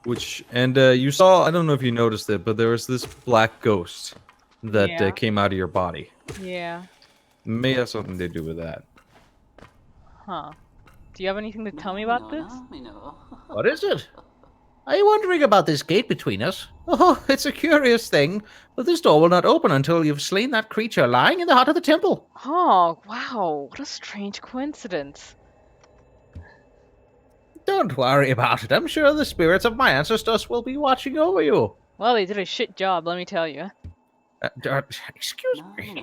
You saw, I don't know if you noticed it, but there was this black ghost that Yeah. came out of your body. Yeah. May have something to do with that. Huh. Do you have anything to tell me about this? What is it? Are you wondering about this gate between us? Oh, it's a curious thing, but this door will not open until you've slain that creature lying in the heart of the temple. Oh, wow. What a strange coincidence. Don't worry about it. I'm sure the spirits of my ancestors will be watching over you. Well, they did a shit job, let me tell you. Excuse me.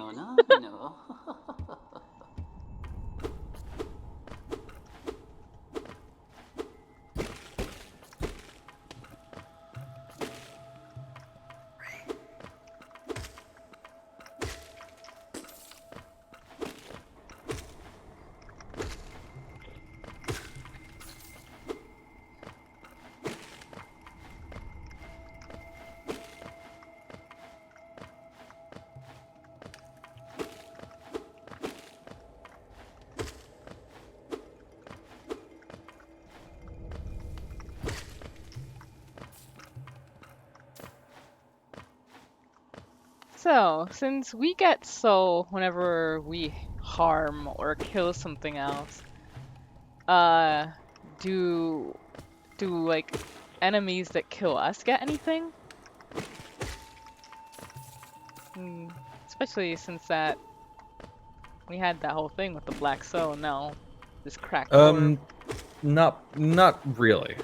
So, since we get soul whenever we harm or kill something else, do like enemies that kill us get anything? Especially since that we had that whole thing with the black soul. No, this cracked orb. Not really.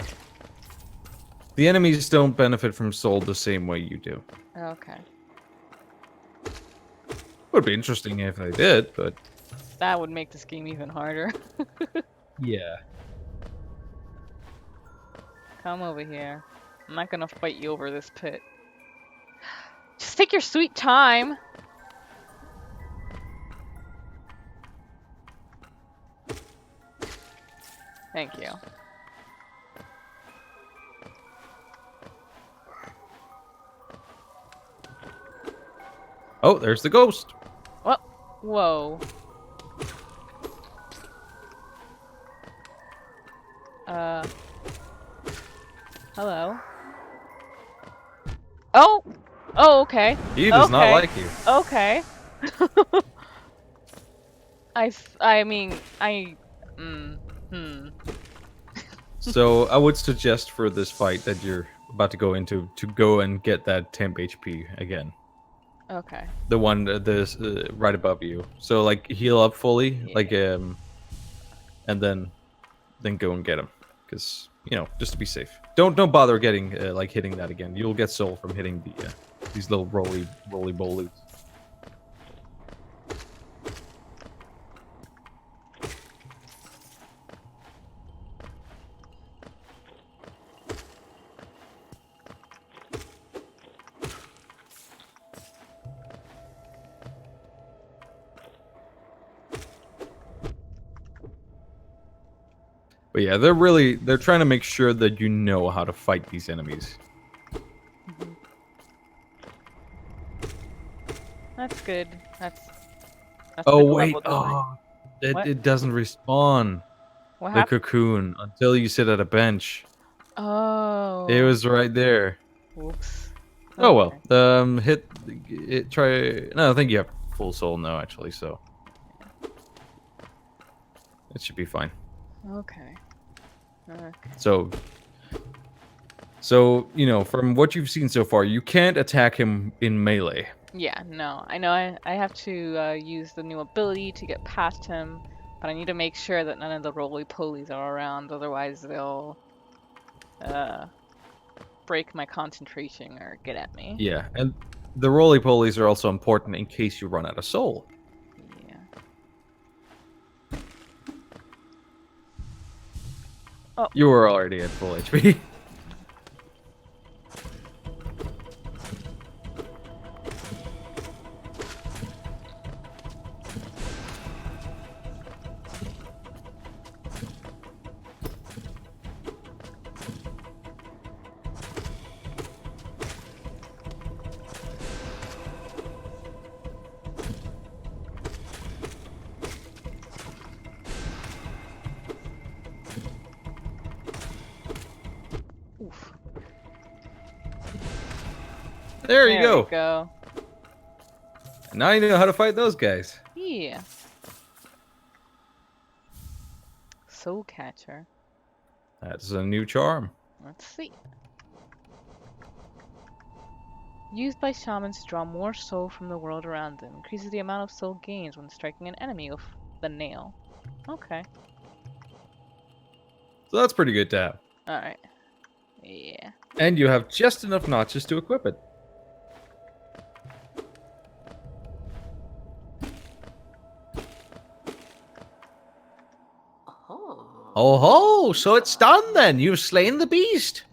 The enemies don't benefit from soul the same way you do. Okay, Would be interesting if they did, but that would make this game even harder. yeah. Come over here. I'm not gonna fight you over this pit. Just take your sweet time. Thank you. Oh, there's the ghost. What? Whoa. Hello. Oh! Oh, okay. He does not Okay. like you. Okay. So I would suggest for this fight that you're about to go into to go and get that temp HP again. Okay. The one this right above you. So like heal up fully, like and then go and get him, because you know, just to be safe. Don't bother getting like hitting that again. You'll get soul from hitting the these little roly bolies. But yeah, they're trying to make sure that you know how to fight these enemies. That's good. That's Oh good wait, level design. What? it doesn't respawn What the happened? cocoon until you sit at a bench. Oh. It was right there. Oops. Oh well. Okay. Hit it. Try. No, I think you have full soul now, actually. So it should be fine. Okay. Okay. So you know, from what you've seen so far, you can't attack him in melee. Yeah, no. I know I have to use the new ability to get past him, but I need to make sure that none of the roly-polies are around, otherwise they'll break my concentration or get at me. Yeah, and the roly polies are also important in case you run out of soul. Yeah. Oh. You were already at full HP. There you go. We go. Now you know how to fight those guys. Yeah. Soul catcher. That's a new charm. Let's see. Used by shamans to draw more soul from the world around them. Increases the amount of soul gains when striking an enemy with the nail. Okay. So that's pretty good to have. Alright. Yeah. And you have just enough notches to equip it. Oh ho! So it's done then. You've slain the beast.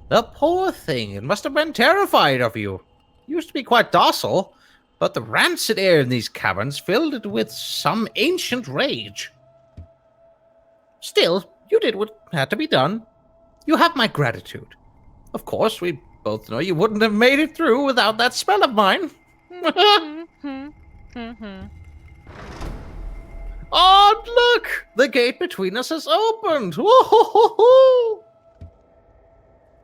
The poor thing. It must have been terrified of you. Used to be quite docile, but the rancid air in these caverns filled it with some ancient rage. Still, you did what had to be done. You have my gratitude. Of course, we both know you wouldn't have made it through without that spell of mine. Oh, look! The gate between us has opened! Woo-hoo-hoo-hoo!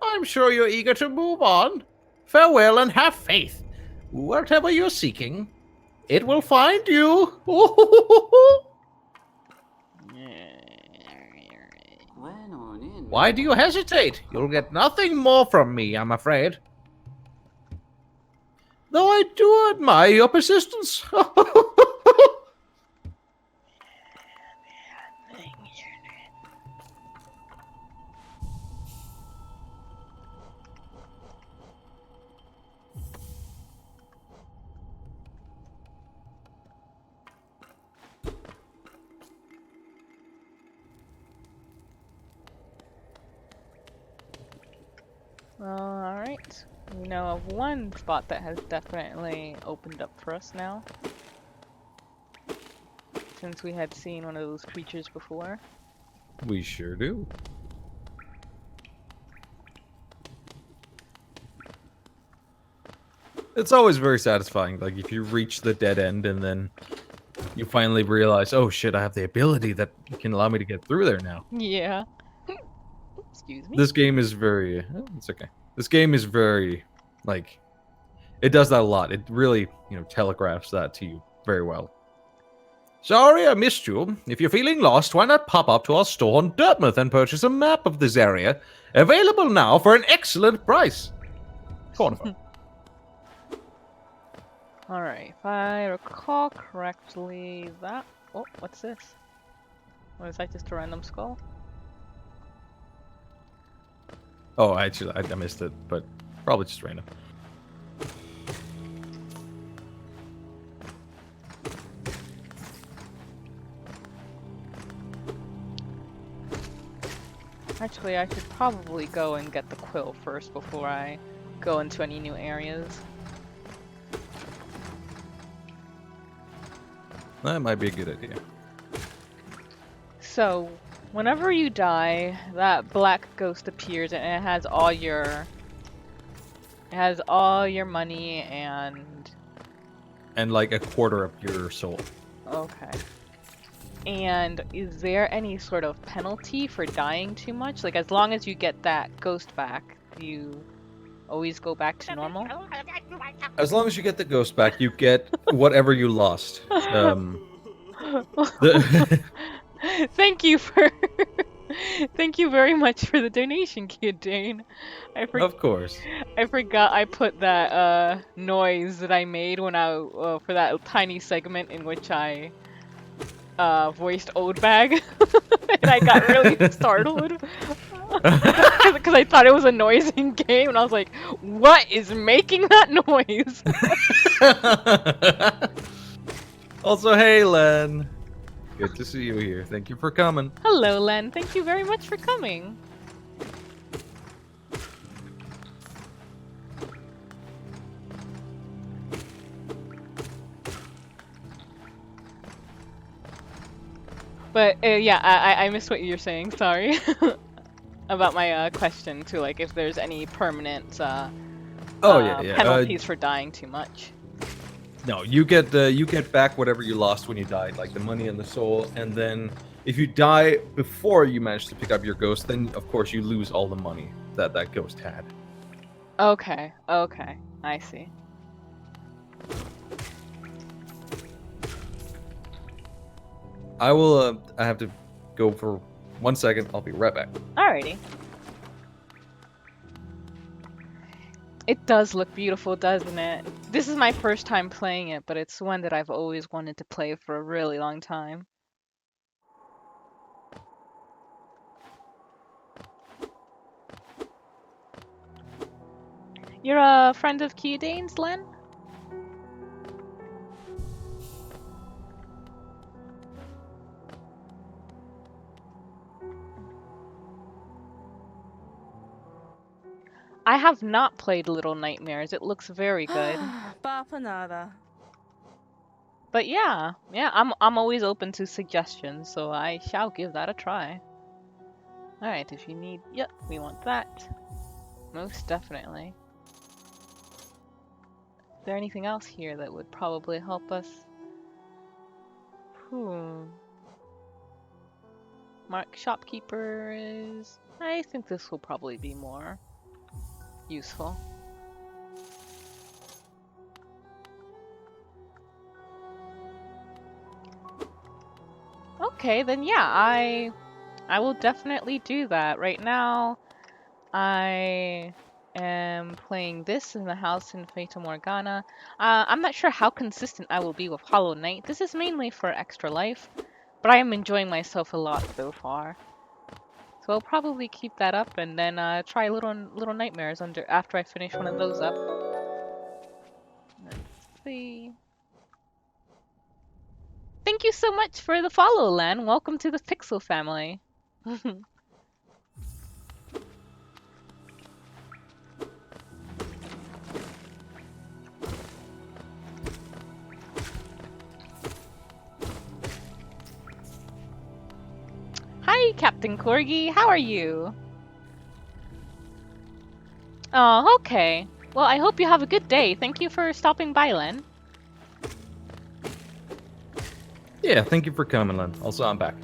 I'm sure you're eager to move on. Farewell and have faith. Whatever you're seeking, it will find you. Woo-hoo-hoo-hoo! Why do you hesitate? You'll get nothing more from me, I'm afraid. Though I do admire your persistence. Well, alright. We know of one spot that has definitely opened up for us now. Since we had seen one of those creatures before. We sure do. It's always very satisfying, like if you reach the dead end and then you finally realize, oh shit, I have the ability that can allow me to get through there now. Yeah. Excuse me. This game is very... it's okay. This game is very, like... It does that a lot. It really, telegraphs that to you very well. Sorry I missed you. If you're feeling lost, why not pop up to our store on Dartmouth and purchase a map of this area? Available now for an excellent price. Wonderful. Alright, if I recall correctly, that... Oh, what's this? What is that, just a random skull? Oh, actually, I missed it, but probably just random. Actually, I should probably go and get the quill first before I go into any new areas. That might be a good idea. So, whenever you die, that black ghost appears and it has all your... It has all your money and... And like a quarter of your soul. Okay. And is there any sort of penalty for dying too much? Like, as long as you get that ghost back, do you always go back to normal? As long as you get the ghost back, you get whatever you lost. Thank you for... Thank you very much for the donation, Kid Dane. Of course. I forgot I put that noise that I made when I for that tiny segment in which I voiced Old Bag, and I got really startled because I thought it was a noise in game, and I was like, "What is making that noise?" Also, hey, Len. Good to see you here. Thank you for coming. Hello, Len. Thank you very much for coming. But yeah, I missed what you were saying. Sorry about my question to like if there's any permanent penalties for dying too much. No, you get back whatever you lost when you died, like the money and the soul, and then if you die before you manage to pick up your ghost, then of course you lose all the money that ghost had. Okay, okay, I see. I will. I have to go for 1 second. I'll be right back. Alrighty. It does look beautiful, doesn't it? This is my first time playing it, but it's one that I've always wanted to play for a really long time. You're a friend of Q-Dane's, Len? I have not played Little Nightmares. It looks very good. Bapanada. But yeah, I'm always open to suggestions, so I shall give that a try. Alright, if you need... Yep, we want that. Most definitely. Is there anything else here that would probably help us? Mark shopkeeper is... I think this will probably be more useful. Okay, then yeah, I will definitely do that. Right now, I am playing this in the house in Fata Morgana. I'm not sure how consistent I will be with Hollow Knight. This is mainly for extra life, but I am enjoying myself a lot so far. So I'll probably keep that up and then try Little Nightmares after I finish one of those up. Let's see. Thank you so much for the follow, Len. Welcome to the Pixel family. Hi, Captain Corgi. How are you? Oh, okay. Well, I hope you have a good day. Thank you for stopping by, Len. Yeah, thank you for coming, Len. Also, I'm back.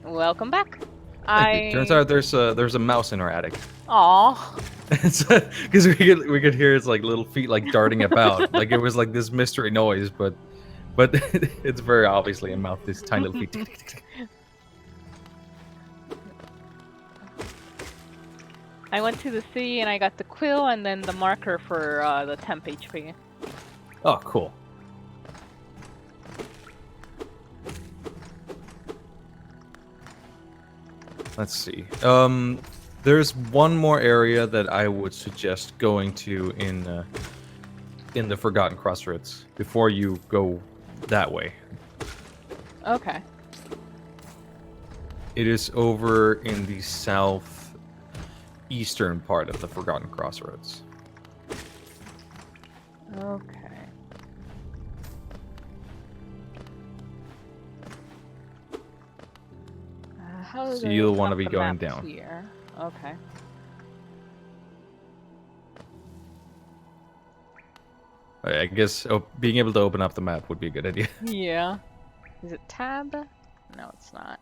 Welcome back. Thank you. Turns out there's a mouse in our attic. Aw. Because we could hear its like little feet like darting about, like it was like this mystery noise, but it's very obviously a mouse. This tiny little feet. I went to the city and I got the quill and then the marker for the temp HP. Oh, cool. Let's see. There's one more area that I would suggest going to in the Forgotten Crossroads before you go that way. Okay. It is over in the southeastern part of the Forgotten Crossroads. Okay. How So do I you'll open wanna up be the going map down. Here? Okay. I guess being able to open up the map would be a good idea. Yeah. Is it tab? No, it's not.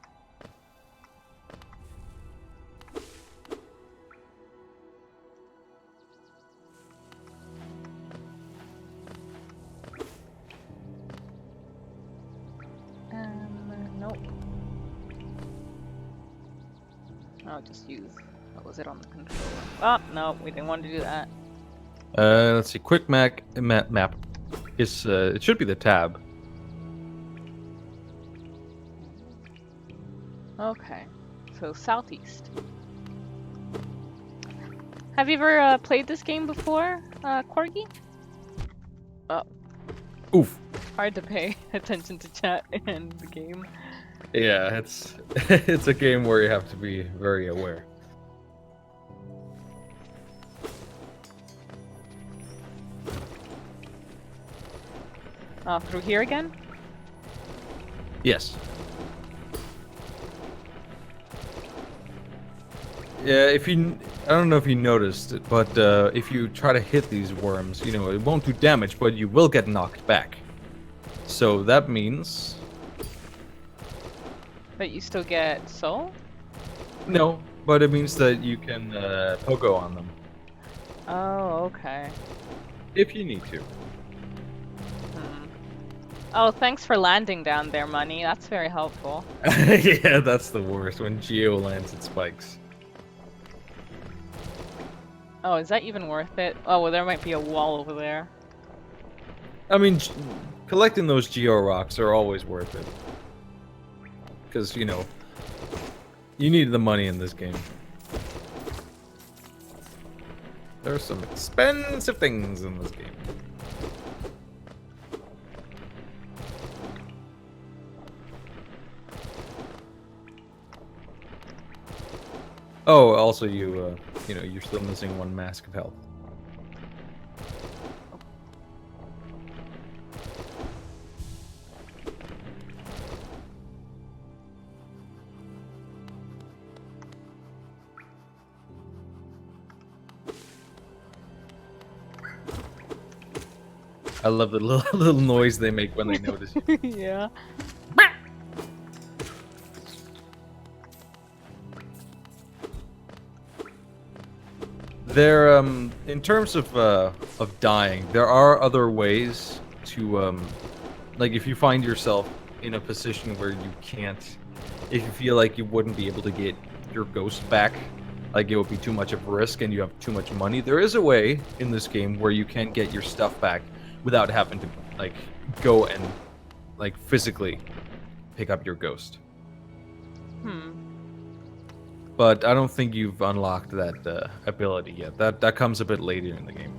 Nope. I'll just use, what was it on the controller? Oh, no, we didn't want to do that. Let's see. Quick map is it should be the tab. Okay, so southeast. Have you ever played this game before, Corgi? Oh, Oof. hard to pay attention to chat and the game. Yeah, it's it's a game where you have to be very aware. Through here again? Yes. Yeah, I don't know if you noticed it, but if you try to hit these worms, you know, it won't do damage, but you will get knocked back. So that means... But you still get soul? No, but it means that you can pogo on them. Oh, okay. If you need to. Hmm. Oh, thanks for landing down there, Money. That's very helpful. Yeah, that's the worst when Geo lands at spikes. Oh, is that even worth it? Oh, well, there might be a wall over there. I mean, collecting those Geo rocks are always worth it. Because, you know, you need the money in this game. There are some expensive things in this game. Oh, also you know, you're still missing one mask of health. I love the little noise they make when they notice you. Yeah. There, in terms of dying, there are other ways to, like if you find yourself in a position where you can't, if you feel like you wouldn't be able to get your ghost back, like it would be too much of a risk and you have too much money, there is a way in this game where you can get your stuff back without having to, like, go and, like, physically pick up your ghost. Hmm. But I don't think you've unlocked that ability yet. That comes a bit later in the game.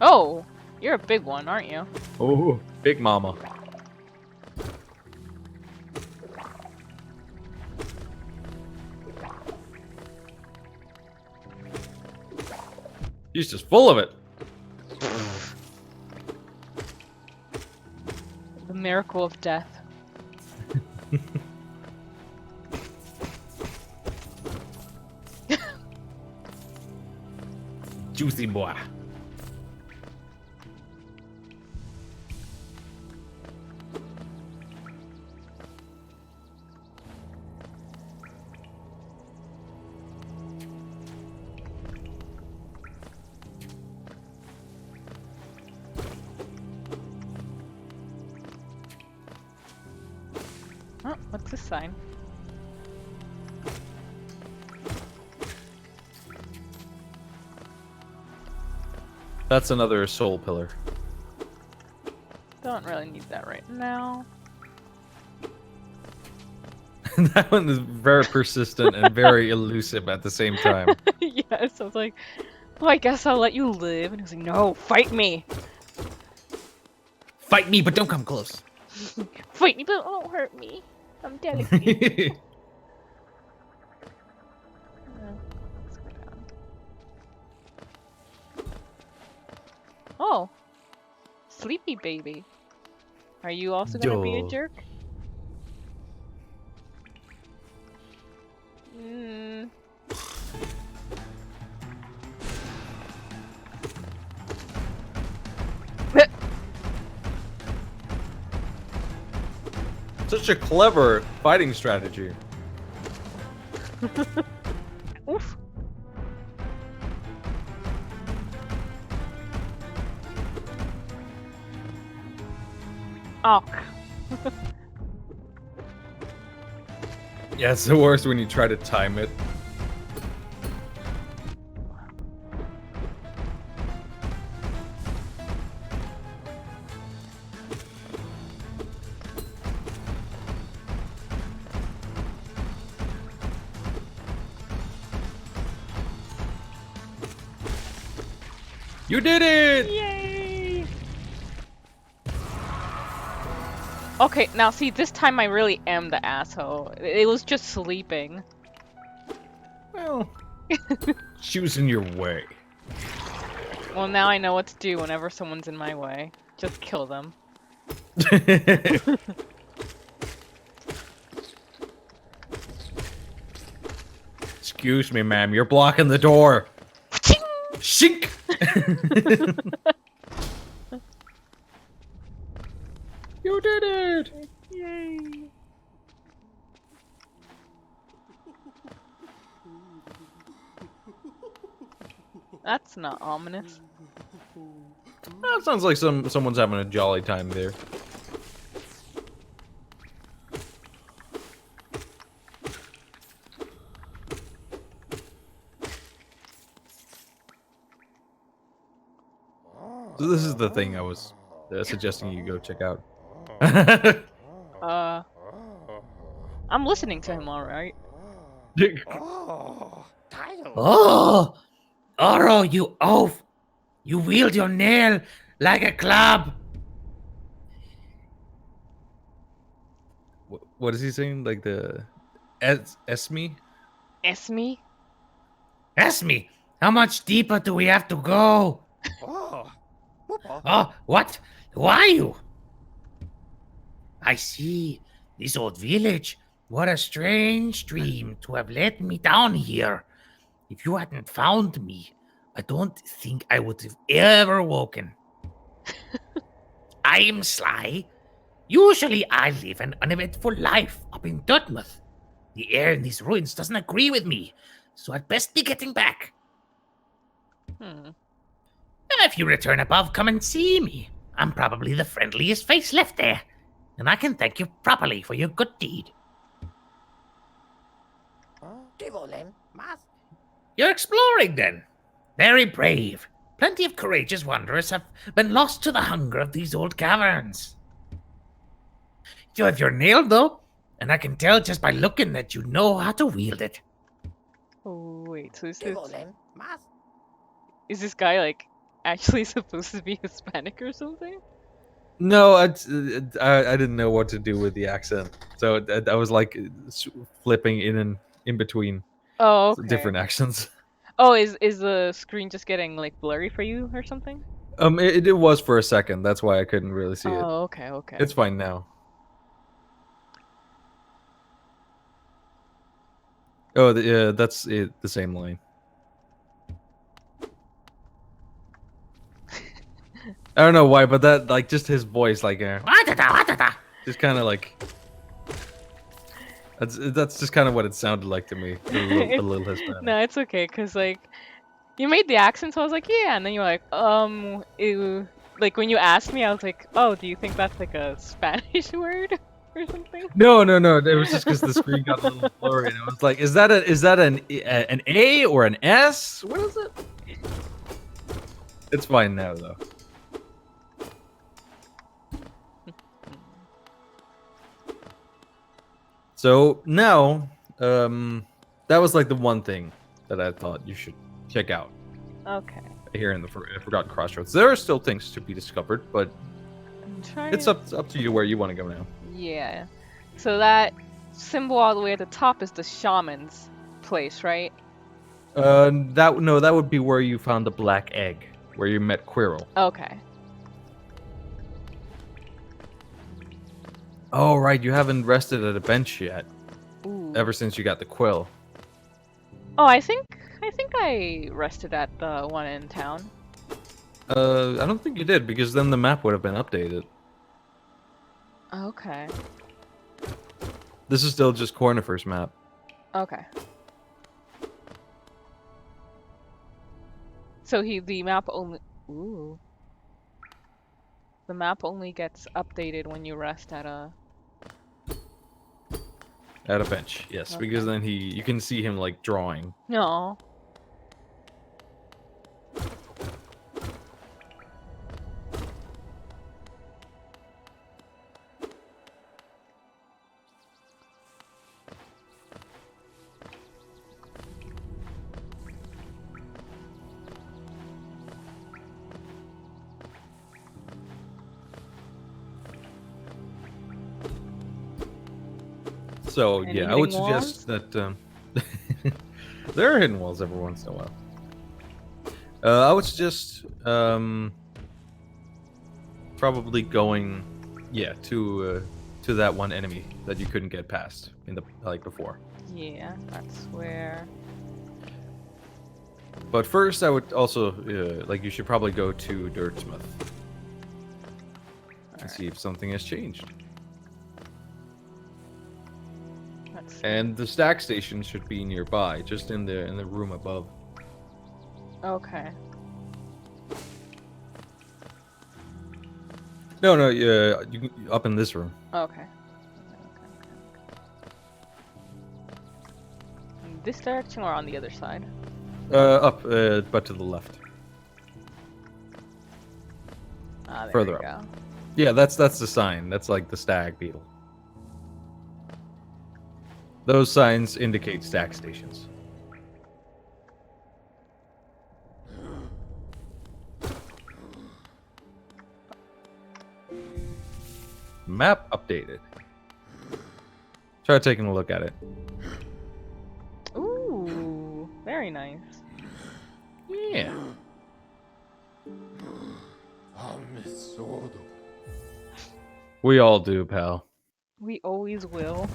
Oh, you're a big one, aren't you? Oh, Big Mama. She's just full of it. The miracle of death. Juicy boy. Oh, what's this sign? That's another soul pillar. Don't really need that right now. That one is very persistent and very elusive at the same time. Yes, I was like, well, I guess I'll let you live. And he was like, no, fight me. Fight me, but don't come close. Fight me, but don't hurt me. I'm delicate. Yeah, let's go down. Oh, sleepy baby. Are you also gonna be a Duh. jerk? Mm. Such a clever fighting strategy. Oof. Oh. Yeah, it's the worst when you try to time it. You did it! Yay! Okay, now see, this time I really am the asshole. It was just sleeping. Well, choosing your way. Well, now I know what to do whenever someone's in my way. Just kill them. Excuse me, ma'am, you're blocking the door. Shink! You did it! Yay! That's not ominous. That sounds like someone's having a jolly time there. So this is the thing I was suggesting you go check out. I'm listening to him, all right. Oh, Oro, you oaf! You wield your nail like a club. What is he saying? Like the Esme? Esme? Ask me, how much deeper do we have to go? Oh, what? Who are you? I see. This old village. What a strange dream to have led me down here. If you hadn't found me, I don't think I would have ever woken. I'm Sly. Usually I live an uneventful life up in Dartmouth. The air in these ruins doesn't agree with me, so I'd best be getting back. If you return above, come and see me. I'm probably the friendliest face left there, and I can thank you properly for your good deed. You're exploring, then? Very brave. Plenty of courageous wanderers have been lost to the hunger of these old caverns. You have your nail, though, and I can tell just by looking that you know how to wield it. Oh, wait, so is this guy, like, actually supposed to be Hispanic or something? No, I didn't know what to do with the accent, so I was like flipping in and in between Oh, okay. different accents. Oh, is the screen just getting, like, blurry for you or something? It was for a second. That's why I couldn't really see it. Oh, okay, okay. It's fine now. Oh, that's it, the same line. I don't know why, but that, like, just his voice, like, just kind of like, that's just kind of what it sounded like to me. A little Hispanic. No, it's okay, cause like, you made the accent, so I was like, yeah, and then you're like, ew. Like when you asked me, I was like, oh, do you think that's like a Spanish word or something? No. It was just because the screen got a little blurry, and I was like, is that an A or an S? What is it? It's fine now, though. So now, that was like the one thing that I thought you should check out Okay. here in the Forgotten Crossroads. There are still things to be discovered, but I'm trying it's up to you where you want to go now. Yeah. So that symbol all the way at the top is the shaman's place, right? That would be where you found the black egg, where you met Quirrell. Okay. Oh right, you haven't rested at a bench yet. Ooh. Ever since you got the quill. Oh, I think I rested at the one in town. I don't think you did, because then the map would have been updated. Okay. This is still just Cornifer's map. Okay. So the map only. Ooh. The map only gets updated when you rest at a. At a bench, yes, Okay. because then you can see him like drawing. No. So Any yeah, I would hidden suggest that there are hidden walls every once in a while. I would suggest probably going, yeah, to that one enemy that you couldn't get past in the before. Yeah, that's where. But first, I would also you should probably go to Dirtsmouth and see if something has changed. Let's see. And the stack station should be nearby, just in the room above. Okay. No, you can, up in this room. Okay. In this direction or on the other side? Up, but to the left. Ah, there Further we up. go. Yeah, that's the sign. That's like the stag beetle. Those signs indicate stag stations. Map updated. Try taking a look at it. Ooh, very nice. Yeah. We all do, pal. We always will.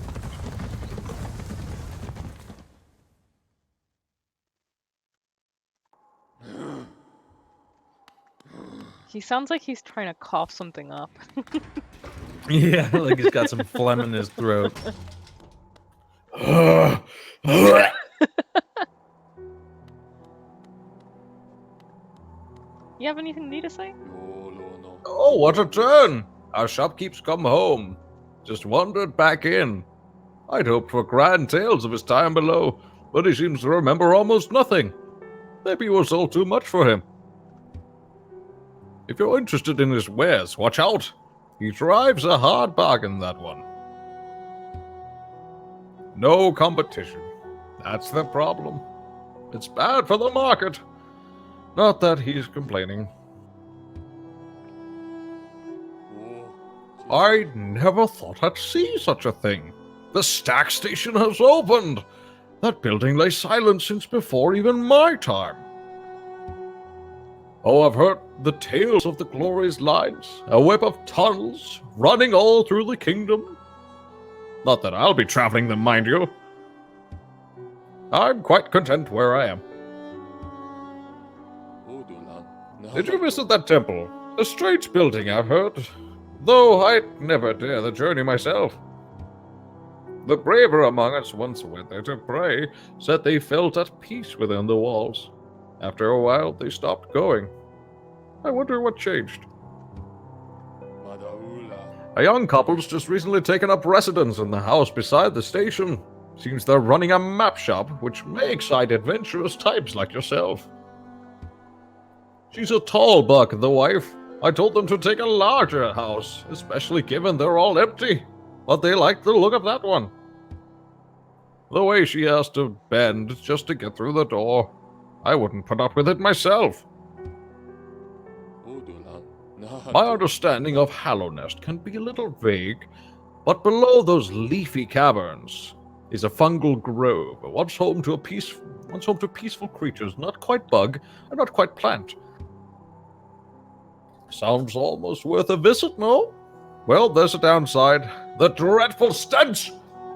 He sounds like he's trying to cough something up. Yeah, like he's got some phlegm in his throat. You have anything new to say? Oh, what a turn! Our shopkeep's come home. Just wandered back in. I'd hoped for grand tales of his time below, but he seems to remember almost nothing. Maybe it was all too much for him. If you're interested in his wares, watch out. He drives a hard bargain, that one. No competition. That's the problem. It's bad for the market. Not that he's complaining. I never thought I'd see such a thing. The stack station has opened. That building lay silent since before even my time. Oh, I've heard the tales of the glorious lines, a web of tunnels running all through the kingdom. Not that I'll be traveling them, mind you. I'm quite content where I am. Did you visit that temple? A strange building, I've heard. Though I'd never dare the journey myself. The braver among us once went there to pray, said they felt at peace within the walls. After a while, they stopped going. I wonder what changed. A young couple's just recently taken up residence in the house beside the station. Seems they're running a map shop, which may excite adventurous types like yourself. She's a tall buck, the wife. I told them to take a larger house, especially given they're all empty. But they like the look of that one. The way she has to bend just to get through the door. I wouldn't put up with it myself. My understanding of Hallownest can be a little vague, but below those leafy caverns is a fungal grove, once home to peaceful creatures, not quite bug and not quite plant. Sounds almost worth a visit, no? Well, there's a downside. The dreadful stench!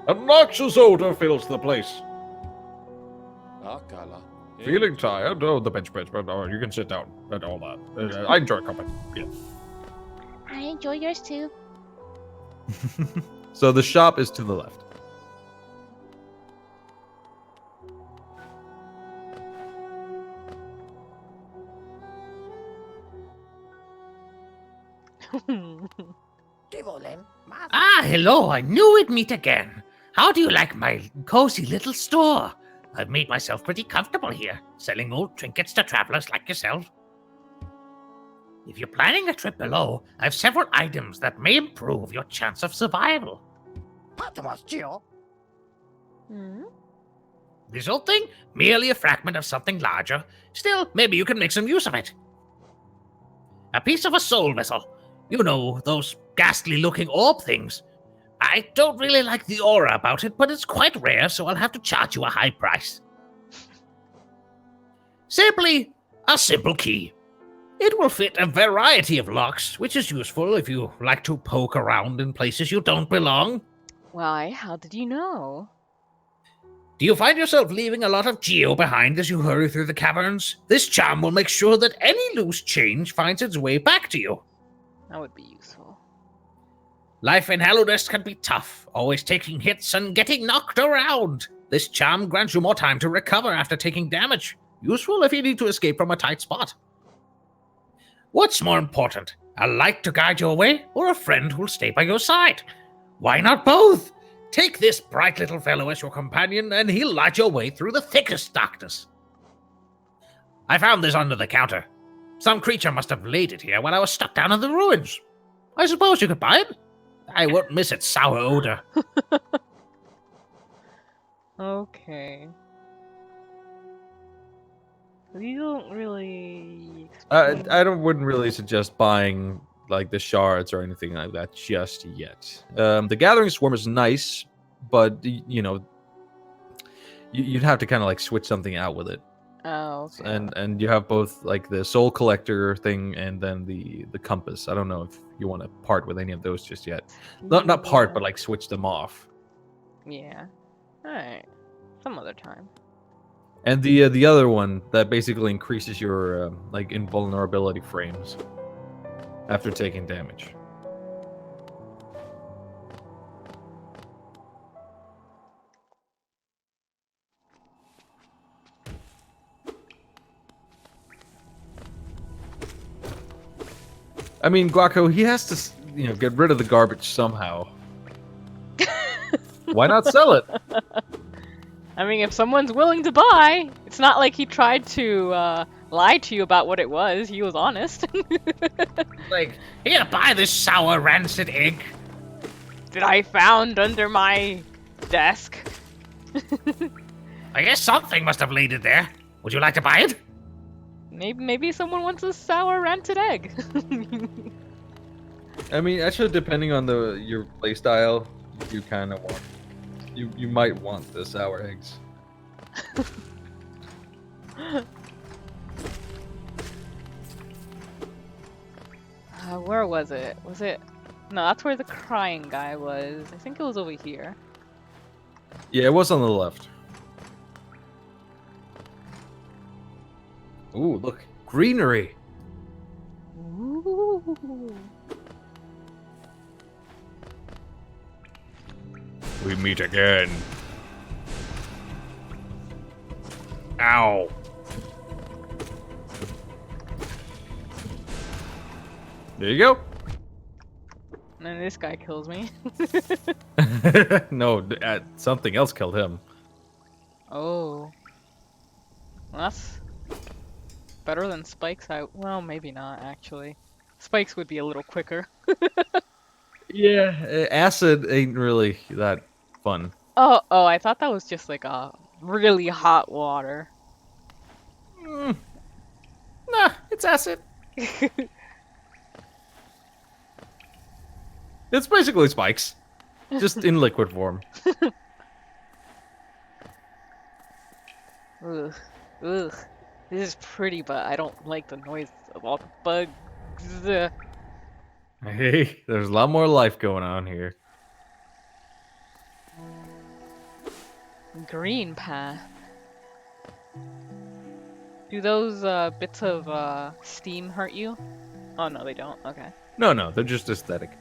A noxious odor fills the place. Feeling tired? Oh, the bench, but you can sit down and all that. I enjoy company. Yeah. I enjoy yours too. So the shop is to the left. Ah, hello, I knew we'd meet again. How do you like my cozy little store? I've made myself pretty comfortable here, selling old trinkets to travelers like yourself. If you're planning a trip below, I have several items that may improve your chance of survival. Hmm? This old thing? Merely a fragment of something larger. Still, maybe you can make some use of it. A piece of a soul vessel. You know, those ghastly-looking orb things. I don't really like the aura about it, but it's quite rare, so I'll have to charge you a high price. Simply, a simple key. It will fit a variety of locks, which is useful if you like to poke around in places you don't belong. Why, how did you know? Do you find yourself leaving a lot of geo behind as you hurry through the caverns? This charm will make sure that any loose change finds its way back to you. That would be useful. Life in Hallownest can be tough, always taking hits and getting knocked around. This charm grants you more time to recover after taking damage. Useful if you need to escape from a tight spot. What's more important, a light to guide your way or a friend who'll stay by your side? Why not both? Take this bright little fellow as your companion and he'll light your way through the thickest darkness. I found this under the counter. Some creature must have laid it here while I was stuck down in the ruins. I suppose you could buy it. I won't miss its sour odor. Okay. We don't really. Wouldn't really suggest buying like the shards or anything like that just yet. The Gathering Swarm is nice, but you'd have to kind of like switch something out with it. Oh, okay. And you have both like the Soul Collector thing and then the Compass. I don't know if you want to part with any of those just yet. Not part, but like switch them off. Yeah. Alright. Some other time. And the other one that basically increases your like invulnerability frames after taking damage. I mean, Guaco, he has to, get rid of the garbage somehow. Why not sell it? I mean, if someone's willing to buy, it's not like he tried to lie to you about what it was. He was honest. Like, here, buy this sour, rancid egg. That I found under my desk. I guess something must have laid it there. Would you like to buy it? Maybe someone wants a sour rancid egg. I mean, actually, depending on your playstyle, you kind of want. You might want the sour eggs. Where was it? Was it? No, that's where the crying guy was. I think it was over here. Yeah, it was on the left. Ooh, look, greenery. Ooh. We meet again. Ow. There you go. And then this guy kills me. No, something else killed him. Oh. Well, that's better than Spike's. Well, maybe not, actually. Spike's would be a little quicker. Yeah, acid ain't really that fun. Oh, I thought that was just like a really hot water. Nah, it's acid. It's basically spikes, just in liquid form. Ugh. Ugh. This is pretty, but I don't like the noise of all the bugs. Ugh. Hey, there's a lot more life going on here. Greenpath. Do those bits of steam hurt you? Oh no, they don't. Okay. No, they're just aesthetic.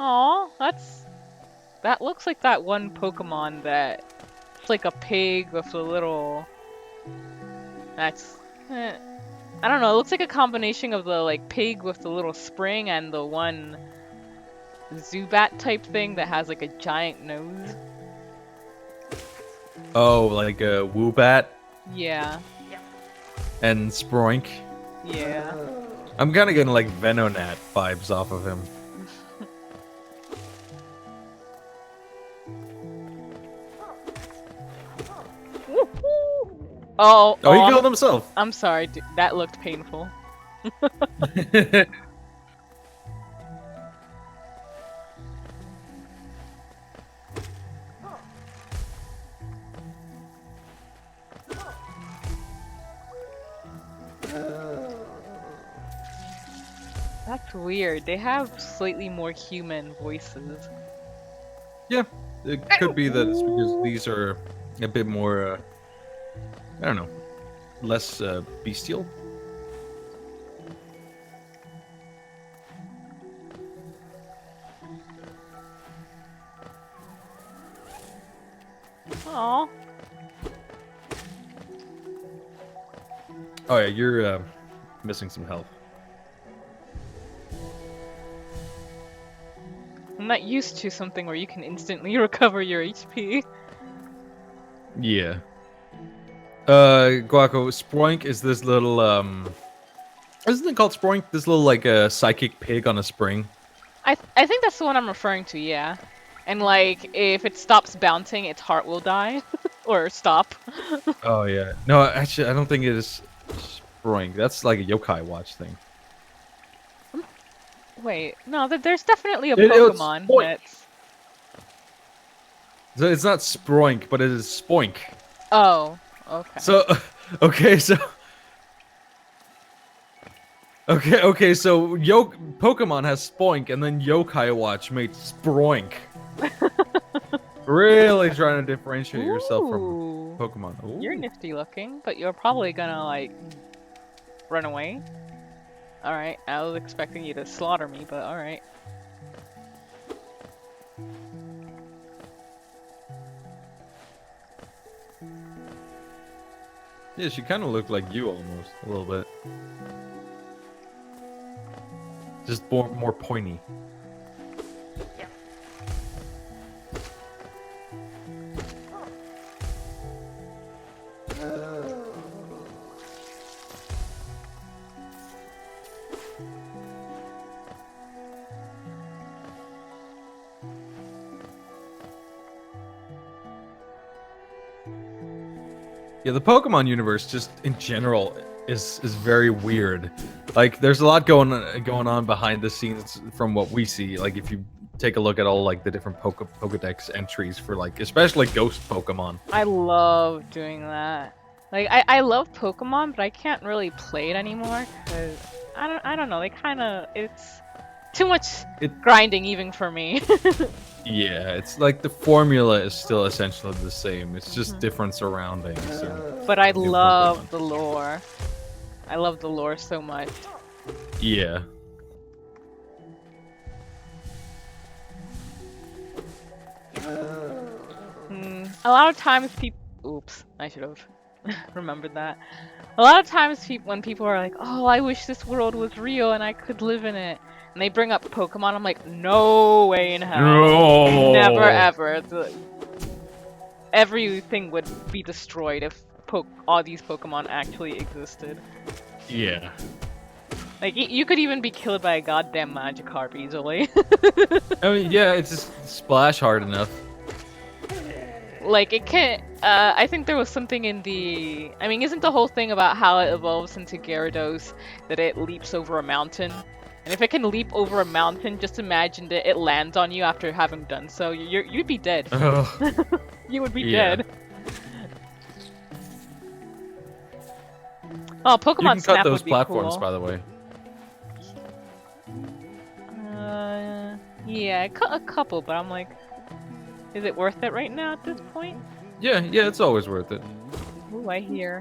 Aw, that looks like that one Pokemon that it's like a pig with a little. I don't know. It looks like a combination of the like pig with the little spring and the one Zubat type thing that has like a giant nose. Oh, like a Woobat Yeah. and Sproink. Yeah. I'm kind of getting like Venonat vibes off of him. Oh, Oh, he killed himself. I'm sorry. That looked painful. That's weird. They have slightly more human voices. Yeah, it could be that it's because these are a bit more, I don't know, less bestial. Aww. Oh yeah, you're missing some health. I'm not used to something where you can instantly recover your HP. Yeah. Guaco, Sproink is this little isn't it called Sproink? This little like psychic pig on a spring. I think that's the one I'm referring to, yeah. And like, if it stops bouncing, its heart will die. Or stop. Oh yeah. No, actually, I don't think it is Sproink. That's like a Yokai Watch thing. Wait, no, there's definitely a It's Pokemon Spoink. that's... So it's not Sproink, but it is Spoink. Oh, okay. So, okay, so... Okay, so Pokemon has Spoink, and then Yokai Watch made Sproink. Really trying to differentiate yourself from Ooh. Pokemon. Ooh. You're nifty looking, but you're probably gonna, like, run away. Alright, I was expecting you to slaughter me, but alright. Yeah, she kind of looked like you almost, a little bit. Just more pointy. Yeah, the Pokemon universe, just in general, is very weird. Like, there's a lot going on behind the scenes from what we see. Like, if you take a look at all like the different Pokedex entries for like, especially Ghost Pokemon. I love doing that. Like, I love Pokemon, but I can't really play it anymore because I don't know. They kind of it's too much grinding even for me. Yeah, it's like the formula is still essentially the same. It's just different surroundings. But I new love Pokemon. the lore. I love the lore so much. Yeah. A lot of times people... Oops, I should have remembered that. A lot of times when people are like, oh, I wish this world was real and I could live in it. And they bring up Pokemon, I'm like, no way in hell. No. Never ever. Everything would be destroyed if all these Pokemon actually existed. Yeah. Like, you could even be killed by a goddamn Magikarp easily. I mean, yeah, it's just splash hard enough. Like, it can't... I think there was something in the... I mean, isn't the whole thing about how it evolves into Gyarados that it leaps over a mountain? And if it can leap over a mountain, just imagine that it lands on you after having done so. You'd be dead. You would be dead. Oh, Pokemon You can Snap cut those would be platforms, cool. by the way. Yeah, I cut a couple, but I'm like, is it worth it right now at this point? Yeah, it's always worth it. Ooh, I hear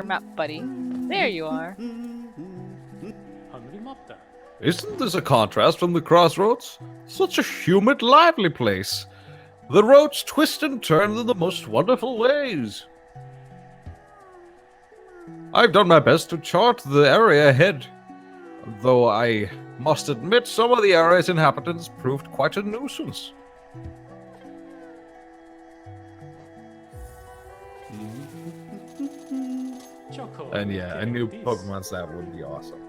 Map Buddy. There you are. Isn't this a contrast from the crossroads? Such a humid, lively place. The roads twist and turn in the most wonderful ways. I've done my best to chart the area ahead, though I must admit some of the area's inhabitants proved quite a nuisance. And yeah, a new Pokemon Snap would be awesome.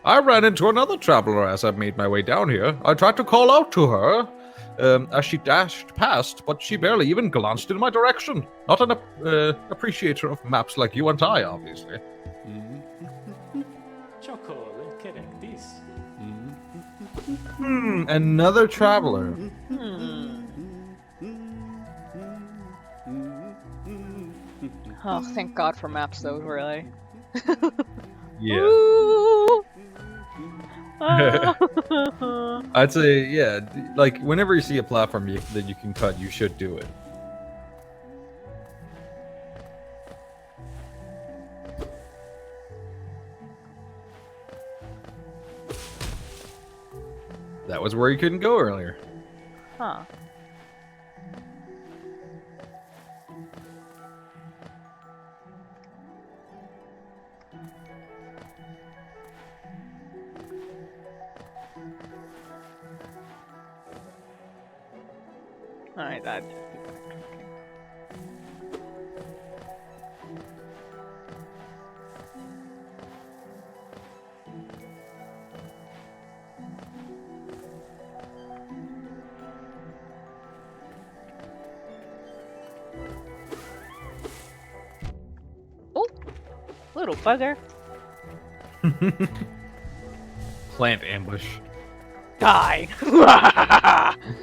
I ran into another traveler as I made my way down here. I tried to call out to her as she dashed past, but she barely even glanced in my direction. Not an appreciator of maps like you and I, obviously. Another traveler. Oh, thank God for maps, though, really. Yeah. Ooh. Oh. I'd say, yeah, like, whenever you see a platform that you can cut, you should do it. That was where you couldn't go earlier. Huh. Alright, that. Oh, little bugger. Plant ambush. Die.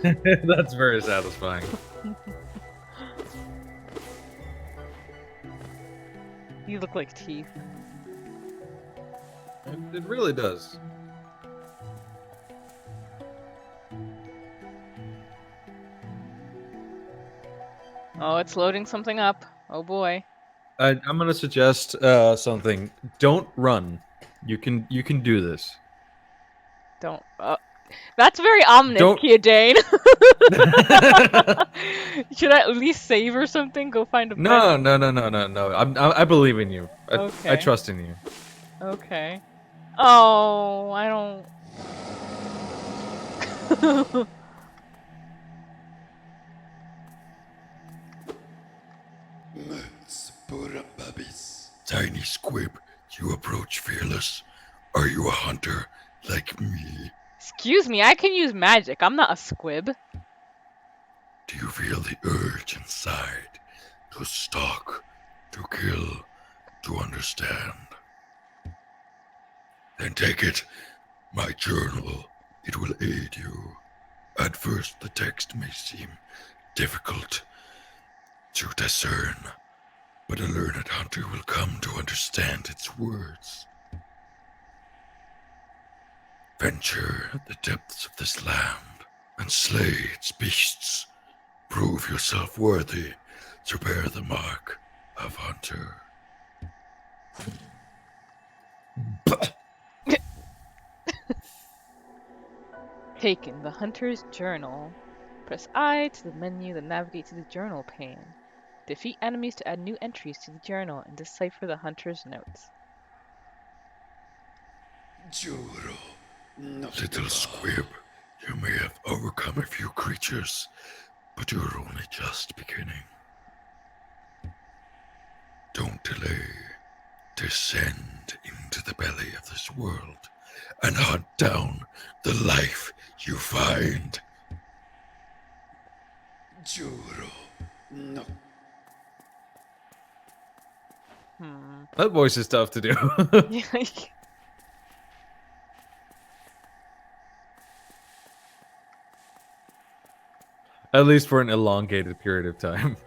That's very satisfying. You look like teeth. It really does. Oh, it's loading something up. Oh boy. I'm gonna suggest something. Don't run. You can do this. Don't. That's very ominous, Don't- Kia Dane. Should I at least save or something? Go find a No, better- no. I believe in you. I Okay. trust in you. Okay. Oh, I don't. Tiny squib, you approach fearless. Are you a hunter like me? Excuse me, I can use magic. I'm not a squib. Do you feel the urge inside to stalk, to kill, to understand? Then take it, my journal. It will aid you. At first, the text may seem difficult to discern, but a learned hunter will come to understand its words. Venture the depths of this land and slay its beasts. Prove yourself worthy to bear the mark of hunter. Taken the Hunter's Journal. Press I to the menu that navigates to the journal pane. Defeat enemies to add new entries to the journal and decipher the Hunter's notes. Little squib, you may have overcome a few creatures, but you're only just beginning. Don't delay. Descend into the belly of this world and hunt down the life you find. That voice is tough to do. At least for an elongated period of time.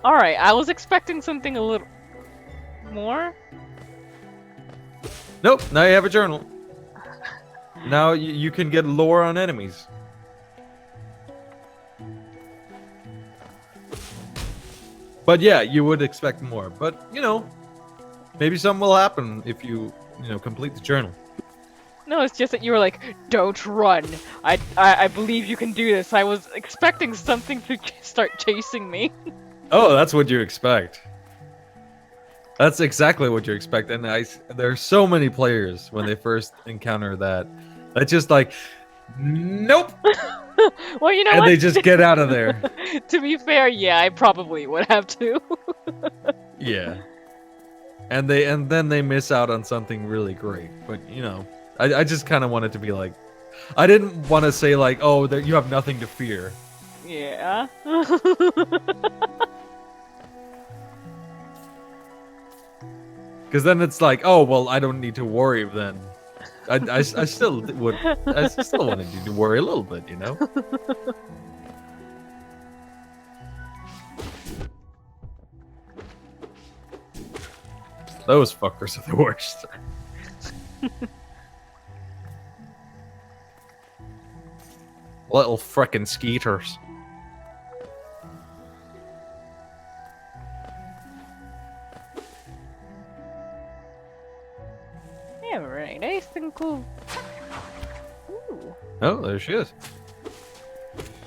Alright, I was expecting something a little more. Nope, now you have a journal. Now you can get lore on enemies. But yeah, you would expect more. But, you know, maybe something will happen if you complete the journal. No, it's just that you were like, don't run. I believe you can do this. I was expecting something to start chasing me. Oh, that's what you expect. That's exactly what you expect. And there's so many players when they first encounter that. That's just like, nope. Well, you know And what? they just get out of there. To be fair, yeah, I probably would have to. Yeah. And then they miss out on something really great. But, I just kind of wanted to be like, I didn't want to say like, oh, you have nothing to fear. Yeah. Because then it's like, oh, well, I don't need to worry then. I still would. I still wanted you to worry a little bit, you know? Those fuckers are the worst. Little frickin' skeeters. Yeah, very nice and cool. Ooh, Oh, there she is.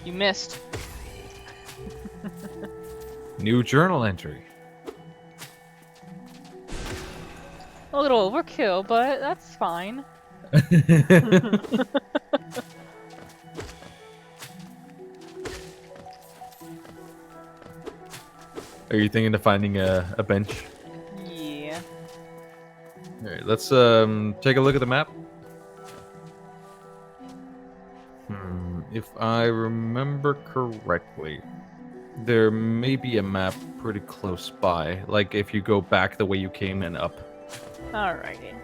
you missed. New journal entry. A little overkill, but that's fine. Are you thinking of finding a bench? Yeah. All right, let's take a look at the map. If I remember correctly, there may be a map pretty close by. Like if you go back the way you came and up. Alrighty.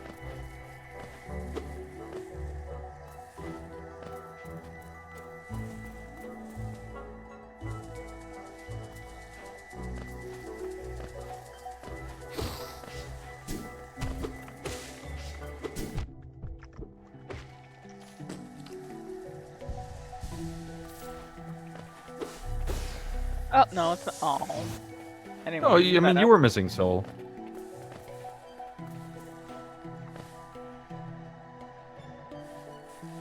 Oh no, it's not. Oh. I didn't Oh, want to I give mean, that you up. were missing soul.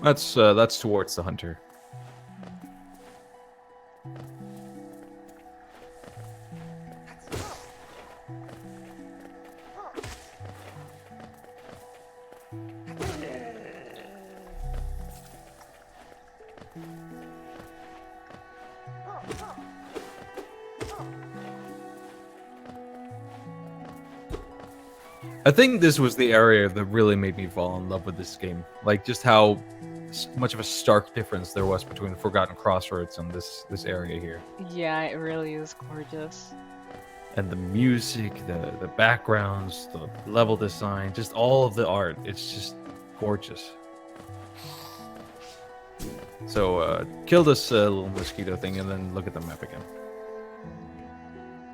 That's towards the hunter. I think this was the area that really made me fall in love with this game. Like just how much of a stark difference there was between Forgotten Crossroads and this area here. Yeah, it really is gorgeous. And the music, the backgrounds, the level design, just all of the art. It's just gorgeous. So kill this little mosquito thing and then look at the map again.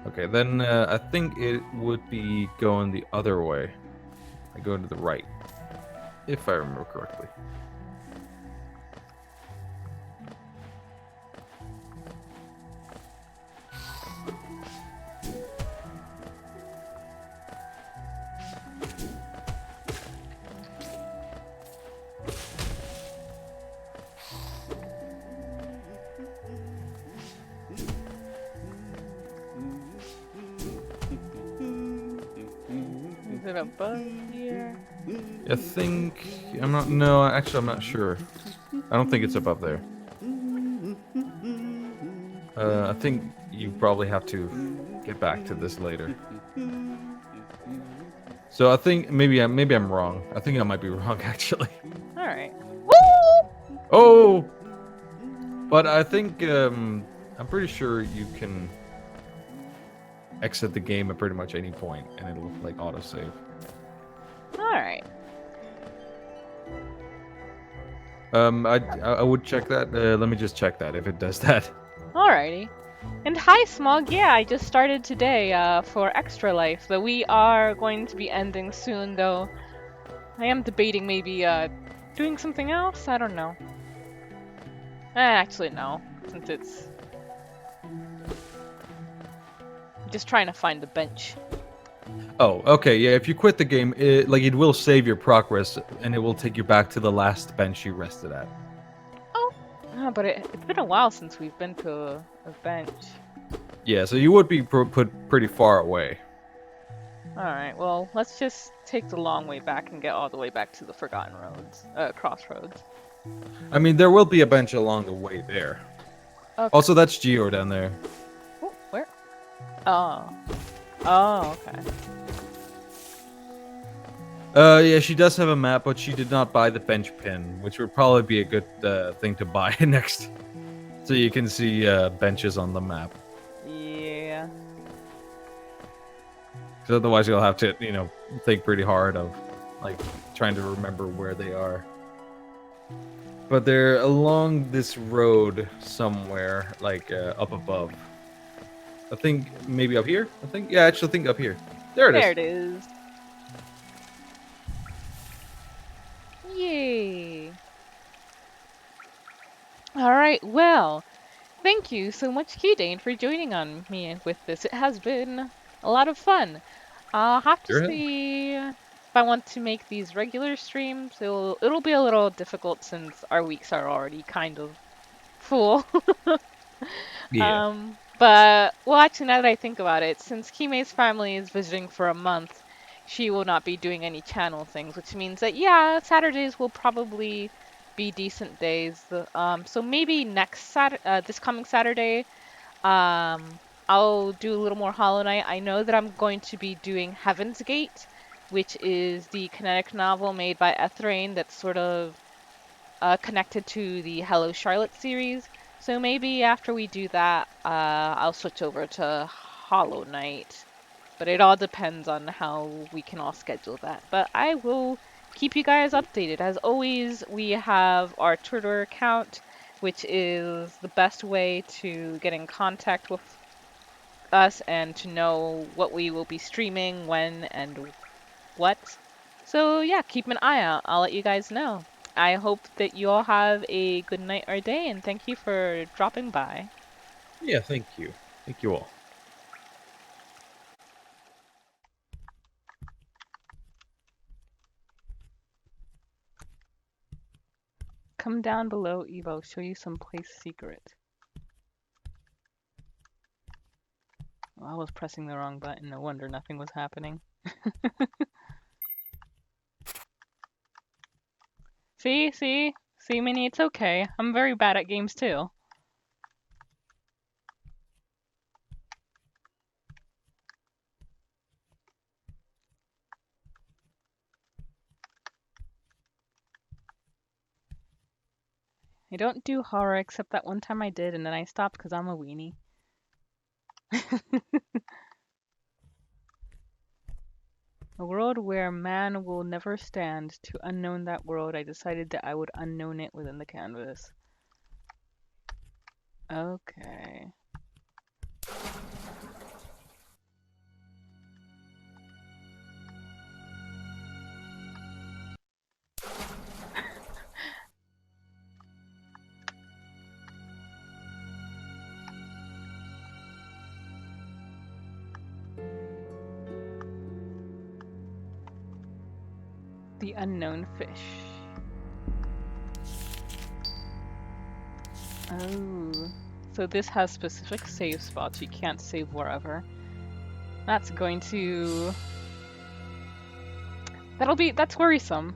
Okay, then I think it would be going the other way. I go to the right, if I remember correctly. Is it above here? I think I'm not. No, actually, I'm not sure. I don't think it's above there. I think you probably have to get back to this later. So I think maybe I'm wrong. I think I might be wrong actually. Alright. Woo! Oh, but I think I'm pretty sure you can exit the game at pretty much any point, and it'll like autosave. Alright. I would check that. Let me just check that if it does that. Alrighty. And hi, Smog. Yeah, I just started today for Extra Life. But we are going to be ending soon, though. I am debating maybe doing something else. I don't know. Actually, no. Since it's... just trying to find the bench. Oh, okay, yeah. If you quit the game, it will save your progress, and it will take you back to the last bench you rested at. Oh, but it's been a while since we've been to a bench. Yeah, so you would be put pretty far away. Alright, well, let's just take the long way back and get all the way back to the Forgotten Roads, Crossroads. I mean, there will be a bench along the way there. Okay. Also, that's Geo down there. Oh, where? Oh. Oh, okay. Yeah, she does have a map, but she did not buy the bench pin, which would probably be a good thing to buy next. So you can see benches on the map. Yeah. Because otherwise you'll have to, think pretty hard of, like, trying to remember where they are. But they're along this road somewhere, like, up above. I think maybe up here? Yeah, I actually think up here. There it is. There it is. Yay. Alright, well, thank you so much, Keydane, for joining on me with this. It has been a lot of fun. I'll have to Sure has. see if I want to make these regular streams. It'll be a little difficult since our weeks are already kind of full. Yeah. But, well, actually, now that I think about it, since Kime's family is visiting for a month, she will not be doing any channel things, which means that, yeah, Saturdays will probably be decent days. So maybe next this coming Saturday, I'll do a little more Hollow Knight. I know that I'm going to be doing Heaven's Gate, which is the kinetic novel made by Ethrain that's sort of connected to the Hello Charlotte series. So maybe after we do that, I'll switch over to Hollow Knight. But it all depends on how we can all schedule that. But I will keep you guys updated. As always, we have our Twitter account, which is the best way to get in contact with us and to know what we will be streaming, when, and what. So yeah, keep an eye out. I'll let you guys know. I hope that you all have a good night or day, and thank you for dropping by. Yeah, thank you. Thank you all. Come down below, Evo. Show you some place secret. Well, I was pressing the wrong button. No wonder nothing was happening. See, Minnie, it's okay. I'm very bad at games too. I don't do horror except that one time I did, and then I stopped because I'm a weenie. A world where man will never stand. To unknown that world, I decided that I would unknown it within the canvas. Okay. The unknown fish. Oh, so this has specific save spots. You can't save wherever. That's going to... that's worrisome.